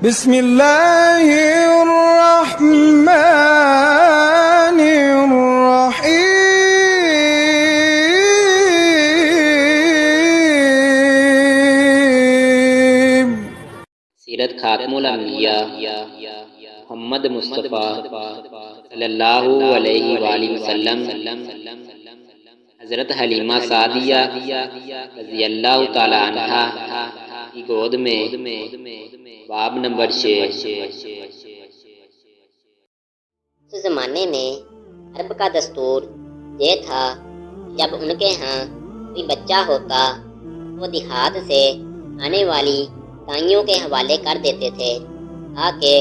بسم اللہ الرحمن الرحیم۔ سیرت خاتم الانبیاء محمد مصطفیٰ صلی اللہ علیہ وآلہ وسلم حضرت حلیمہ سعدیہ رضی اللہ تعالی عنہا کی گود میں باب نمبر 6۔ اس زمانے میں عرب کا دستور یہ تھا، جب ان کے ہاں کوئی بچہ ہوتا وہ دیہات سے آنے والی دائیوں کے حوالے کر دیتے تھے تاکہ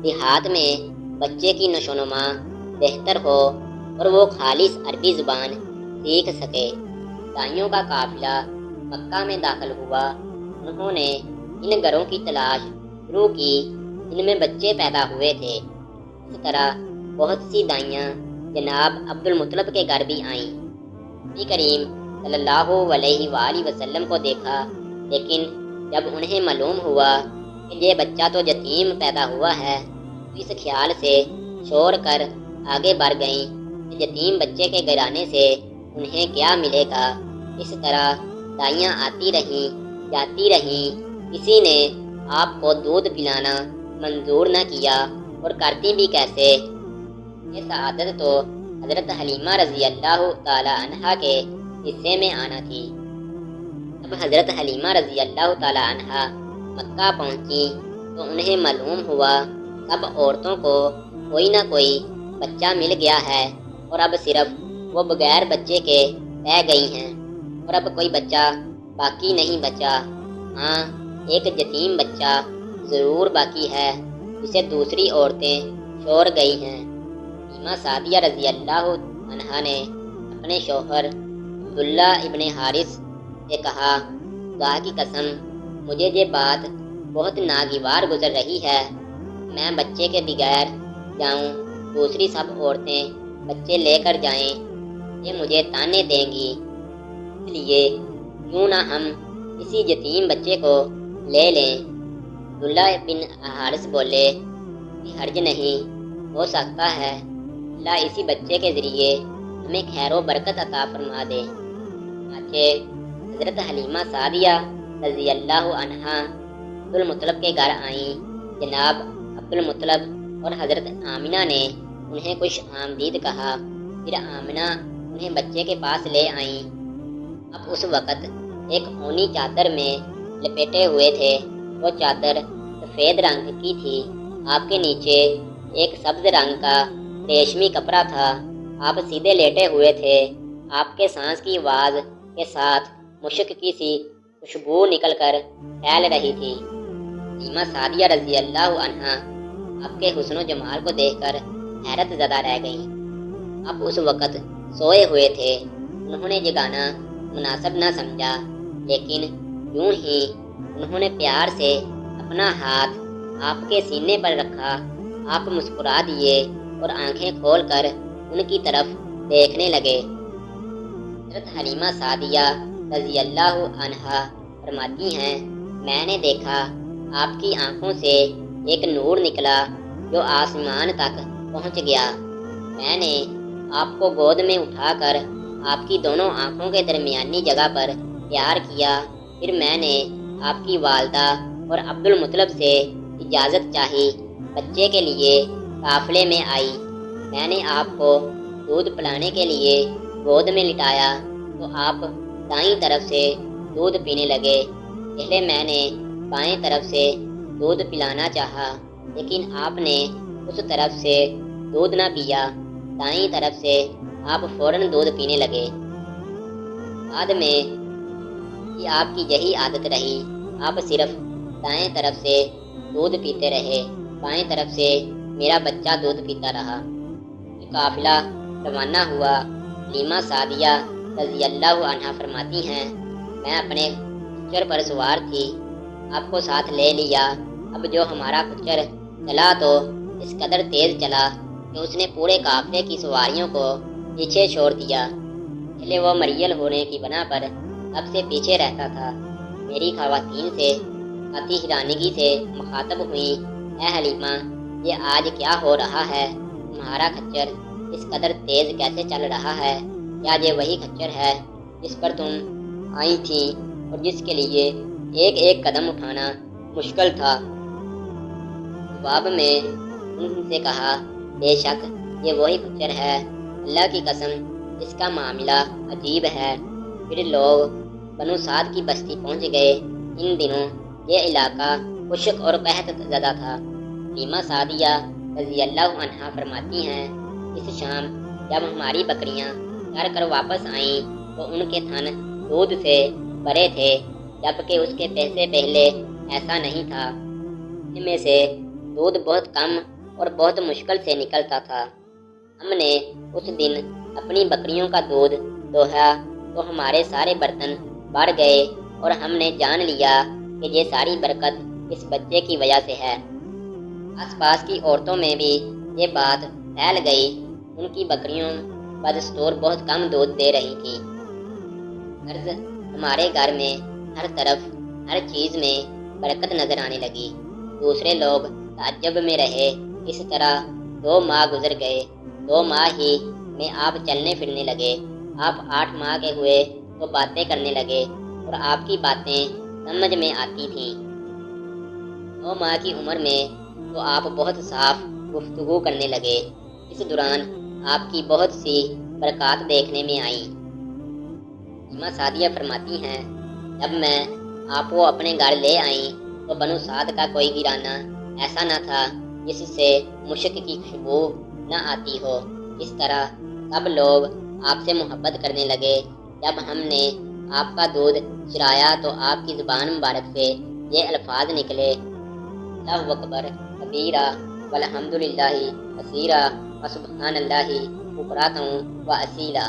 دیہات میں بچے کی نشو و نما بہتر ہو اور وہ خالص عربی زبان سیکھ سکے۔ دائیوں کا قافلہ مکہ میں داخل ہوا۔ انہوں نے ان گھروں کی تلاش شروع کی جن میں بچے پیدا ہوئے تھے۔ اس طرح بہت سی دائیاں جناب عبد المطلب کے گھر بھی آئیں۔ نبی کریم صلی اللہ علیہ وآلہ وسلم کو دیکھا، لیکن جب انہیں معلوم ہوا کہ یہ بچہ تو یتیم پیدا ہوا ہے تو اس خیال سے چھوڑ کر آگے بڑھ گئیں کہ یتیم بچے کے گھرانے سے انہیں کیا ملے گا۔ اس طرح دائیاں آتی رہیں جاتی رہیں، کسی نے آپ کو دودھ پلانا منظور نہ کیا اور کرتی بھی کیسے۔ یہ سعادت تو حضرت حلیمہ رضی اللہ تعالی عنہا کے حصے میں آنا تھی۔ جب حضرت حلیمہ رضی اللہ تعالی عنہا مکہ پہنچی تو انہیں معلوم ہوا سب عورتوں کو کوئی نہ کوئی بچہ مل گیا ہے اور اب صرف وہ بغیر بچے کے رہ گئی ہیں اور اب کوئی بچہ باقی نہیں بچا۔ ہاں، ایک یتیم بچہ ضرور باقی ہے جسے دوسری عورتیں چھوڑ گئی ہیں۔ حلیمہ سعدیہ رضی اللہ عنہا نے اپنے شوہر عبداللہ ابن حارث سے کہا، خدا کی قسم مجھے یہ بات بہت ناگوار گزر رہی ہے، میں بچے کے بغیر جاؤں، دوسری سب عورتیں بچے لے کر جائیں، یہ مجھے تانے دیں گی، اس لیے کیوں نہ ہم اسی یتیم بچے کو لے لیں۔ عبداللہ بن حارث بولے کہ حرج نہیں، ہو سکتا ہے اللہ اسی بچے کے ذریعے ہمیں خیر و برکت عطا فرما دے۔ حضرت حلیمہ سعدیہ رضی اللہ عنہا عبد المطلب کے گھر آئیں۔ جناب عبد المطلب اور حضرت آمنہ نے انہیں خوش آمدید کہا، پھر آمنہ انہیں بچے کے پاس لے آئیں۔ اب اس وقت ایک اونی چادر میں لپیٹے ہوئے تھے، وہ چادر سفید رنگ کی تھی، آپ کے نیچے ایک سبز رنگ کا ریشمی کپڑا تھا، آپ سیدھے لیٹے ہوئے تھے، آپ کے سانس کی آواز کے ساتھ مشک کی سی خوشبو نکل کر پھیل رہی تھی۔ حلیمہ سعدیہ رضی اللہ عنہا آپ کے حسن و جمال کو دیکھ کر حیرت زدہ رہ گئیں۔ آپ اس وقت سوئے ہوئے تھے، انہوں نے جگانا مناسب نہ سمجھا، لیکن یوں ہی انہوں نے پیار سے اپنا ہاتھ آپ کے سینے پر رکھا۔ آپ مسکرا دیے اور آنکھیں کھول کر ان کی طرف دیکھنے لگے۔ حضرت حلیمہ سعدیہ رضی اللہ عنہا فرماتی ہیں، میں نے دیکھا آپ کی آنکھوں سے ایک نور نکلا جو آسمان تک پہنچ گیا۔ میں نے آپ کو گود میں اٹھا کر آپ کی دونوں آنکھوں کے درمیانی جگہ پر پیار کیا، پھر میں نے آپ کی والدہ اور عبد المطلب سے اجازت چاہی، بچے کے لیے قافلے میں آئی۔ میں نے آپ کو دودھ پلانے کے لیے گود میں لٹایا تو آپ دائیں طرف سے دودھ پینے لگے۔ پہلے میں نے بائیں طرف سے دودھ پلانا چاہا، لیکن آپ نے اس طرف سے دودھ نہ پیا، دائیں طرف سے آپ فوراً دودھ پینے لگے۔ بعد میں یہ آپ کی یہی عادت رہی، آپ صرف دائیں طرف سے دودھ پیتے رہے، بائیں طرف سے میرا بچہ دودھ پیتا رہا۔ قافلہ روانہ ہوا۔ حلیمہ سعدیہ رضی اللہ عنہا فرماتی ہیں، میں اپنے کچر پر سوار تھی، آپ کو ساتھ لے لیا۔ اب جو ہمارا کچر چلا تو اس قدر تیز چلا کہ اس نے پورے قافلے کی سواریوں کو پیچھے چھوڑ دیا۔ پہلے وہ مریل ہونے کی بنا پر سب سے پیچھے رہتا تھا۔ میری خواتین سے آتی حیرانگی سے مخاطب ہوئیں، اے حلیمہ، یہ آج کیا ہو رہا ہے؟ تمہارا کھچر اس قدر تیز کیسے چل رہا ہے؟ کیا یہ وہی کھچر ہے جس پر تم آئی تھیں اور جس کے لیے ایک ایک قدم اٹھانا مشکل تھا؟ جواب میں انہوں سے کہا، بے شک یہ وہی کھچر ہے، اللہ کی قسم اس کا معاملہ عجیب ہے۔ پھر لوگ بنو سعد کی بستی پہنچ گئے۔ ان دنوں یہ علاقہ خشک اور قحط زدہ تھا۔ حلیمہ سعدیہ رضی اللہ عنہا فرماتی ہیں، اس شام جب ہماری بکریاں چر کر واپس آئیں تو ان کے تھن دودھ سے بھرے تھے، جبکہ اس کے پہلے ایسا نہیں تھا۔ ان میں سے دودھ بہت کم اور بہت مشکل سے نکلتا تھا۔ ہم نے اس دن اپنی بکریوں کا دودھ دوہا تو ہمارے سارے برتن بھر گئے اور ہم نے جان لیا کہ یہ ساری برکت اس بچے کی وجہ سے ہے۔ آس پاس کی عورتوں میں بھی یہ بات پھیل گئی۔ ان کی بکریوں بدستور بہت کم دودھ دے رہی تھیں۔ غرض ہمارے گھر میں ہر طرف ہر چیز میں برکت نظر آنے لگی۔ دوسرے لوگ تعجب میں رہے۔ اس طرح 2 ماہ گزر گئے۔ 2 ماہ ہی میں آپ چلنے پھرنے لگے۔ آپ 8 ماہ کے ہوئے تو باتیں کرنے لگے اور آپ کی باتیں سمجھ میں آتی تھیں۔ 9 ماہ کی عمر میں تو آپ بہت صاف گفتگو کرنے لگے۔ اس دوران آپ کی بہت سی برکات دیکھنے میں آئیں۔ حلیمہ سعدیہ فرماتی ہیں، جب میں آپ کو اپنے گھر لے آئیں تو بنو سعد کا کوئی گھرانہ ایسا نہ تھا جس سے مشک کی خوشبو نہ آتی ہو۔ اس طرح سب لوگ آپ سے محبت کرنے لگے۔ جب ہم نے آپ کا دودھ چرایا تو آپ کی زبان مبارک سے یہ الفاظ نکلے، اللہ اکبر کبیرہ والحمدللہ کثیرہ وسبحان اللہ بکرۃ و اصیلا،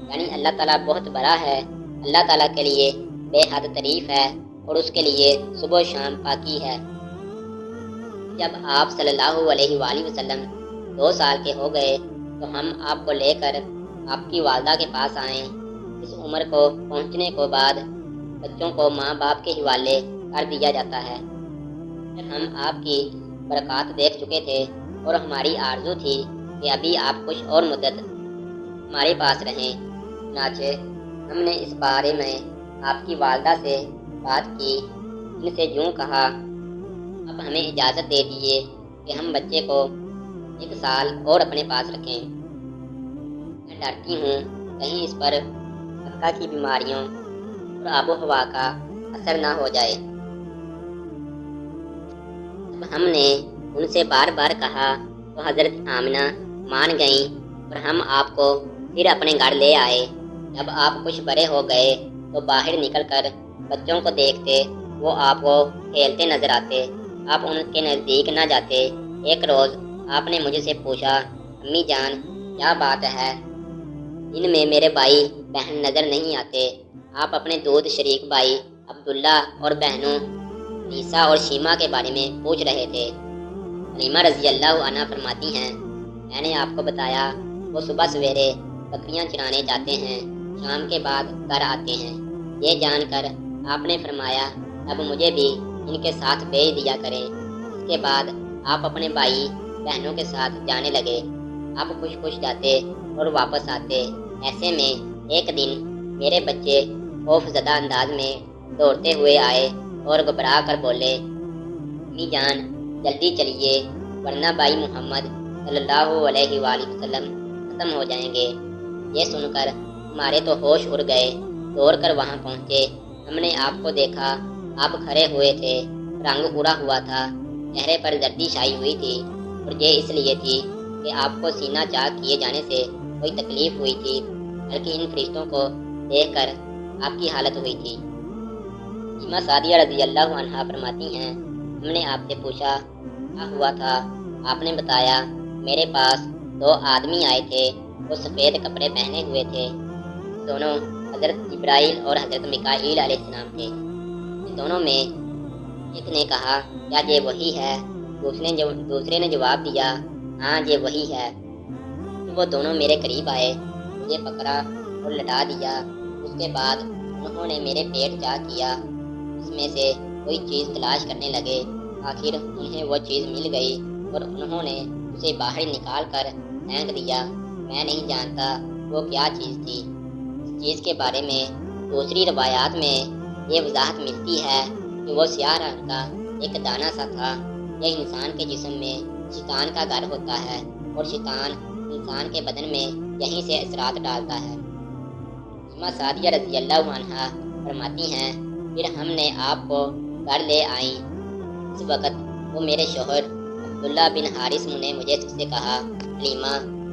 یعنی اللہ تعالیٰ بہت بڑا ہے، اللہ تعالیٰ کے لیے بے حد تعریف ہے اور اس کے لیے صبح و شام پاکی ہے۔ جب آپ صلی اللہ علیہ وآلہ وسلم 2 سال کے ہو گئے تو ہم آپ کو لے کر آپ کی والدہ کے پاس آئیں۔ اس عمر کو پہنچنے کے بعد بچوں کو ماں باپ کے حوالے کر دیا جاتا ہے۔ ہم آپ کی برکات دیکھ چکے تھے اور ہماری آرزو تھی کہ ابھی آپ کچھ اور مدت ہمارے پاس رہیں۔ چنانچہ ہم نے اس بارے میں آپ کی والدہ سے بات کی۔ ان سے یوں کہا، اب ہمیں اجازت دے دیجیے کہ ہم بچے کو 1 سال اور اپنے پاس رکھیں۔ میں ڈرتی ہوں کہیں اس پر مکہ کی بیماریوں اور آب و ہوا کا اثر نہ ہو جائے۔ جب ہم نے ان سے بار بار کہا تو حضرت آمنہ مان گئیں اور ہم آپ کو پھر اپنے گھر لے آئے۔ جب آپ کچھ بڑے ہو گئے تو باہر نکل کر بچوں کو دیکھتے، وہ آپ کو کھیلتے نظر آتے، آپ ان کے نزدیک نہ جاتے۔ ایک روز آپ نے مجھ سے پوچھا، امی جان کیا بات ہے؟ ان میں میرے بھائی بہن نظر نہیں آتے۔ آپ اپنے دودھ شریک بھائی عبداللہ اور بہنوں عیسیٰ اور شیمہ کے بارے میں پوچھ رہے تھے۔ حلیمہ رضی اللہ عنہا فرماتی ہیں، میں نے آپ کو بتایا وہ صبح سویرے بکریاں چرانے جاتے ہیں، شام کے بعد گھر آتے ہیں۔ یہ جان کر آپ نے فرمایا، اب مجھے بھی ان کے ساتھ بھیج دیا کریں۔ اس کے بعد آپ اپنے بھائی بہنوں کے ساتھ جانے لگے۔ آپ خوش خوش جاتے اور واپس آتے۔ ایسے میں ایک دن میرے بچے خوف زدہ انداز میں دوڑتے ہوئے آئے اور گھبرا کر بولے، امی جان جلدی چلیے ورنہ بھائی محمد صلی اللہ علیہ وآلہ وسلم ختم ہو جائیں گے۔ یہ سن کر ہمارے تو ہوش اڑ گئے۔ دوڑ کر وہاں پہنچے۔ ہم نے آپ کو دیکھا، آپ کھڑے ہوئے تھے، رنگ اڑا ہوا تھا، چہرے پر زردی چھائی ہوئی تھی، اور یہ اس لیے تھی کہ آپ کو سینہ چاک کیے جانے سے کوئی تکلیف ہوئی تھی، بلکہ ان فرشتوں کو دیکھ کر آپ کی حالت ہوئی تھی۔ حلیمہ سعدیہ رضی اللہ عنہا فرماتی ہیں، ہم نے آپ سے پوچھا کیا ہوا تھا؟ آپ نے بتایا، میرے پاس 2 آدمی آئے تھے، وہ سفید کپڑے پہنے ہوئے تھے، دونوں حضرت جبرائیل اور حضرت میکائیل علیہ السلام تھے۔ ان دونوں میں ایک نے کہا، کیا یہ وہی ہے؟ دوسرے نے جواب دیا، ہاں یہ وہی ہے۔ وہ دونوں میرے قریب آئے، مجھے پکڑا اور لٹا دیا۔ اس کے بعد انہوں نے میرے پیٹ چاک کیا، اس میں سے کوئی چیز تلاش کرنے لگے۔ آخر انہیں وہ چیز مل گئی اور انہوں نے اسے باہر نکال کر پھینک دیا۔ میں نہیں جانتا وہ کیا چیز تھی۔ اس چیز کے بارے میں دوسری روایات میں یہ وضاحت ملتی ہے کہ وہ سیاہ رنگ کا ایک دانہ سا تھا۔ یہ انسان کے جسم میں شیطان کا گھر ہوتا ہے اور شیطان انسان کے بدن میں یہیں سے اثرات ڈالتا ہے۔ اماں سعدیہ رضی اللہ عنہا فرماتی ہیں، پھر ہم نے آپ کو گھر لے آئیں۔ اس وقت وہ میرے شوہر عبداللہ بن حارث نے مجھے سے کہا، حلیمہ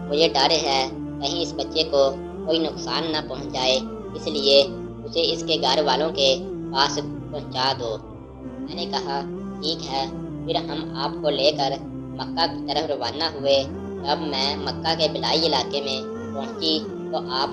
مجھے ڈر ہے کہیں اس بچے کو کوئی نقصان نہ پہنچ جائے، اس لیے اسے اس کے گھر والوں کے پاس پہنچا دو۔ میں نے کہا ٹھیک ہے۔ پھر ہم آپ کو لے کر مکہ کی طرف روانہ ہوئے۔ جب میں مکہ کے بلائی علاقے میں پہنچی تو آپ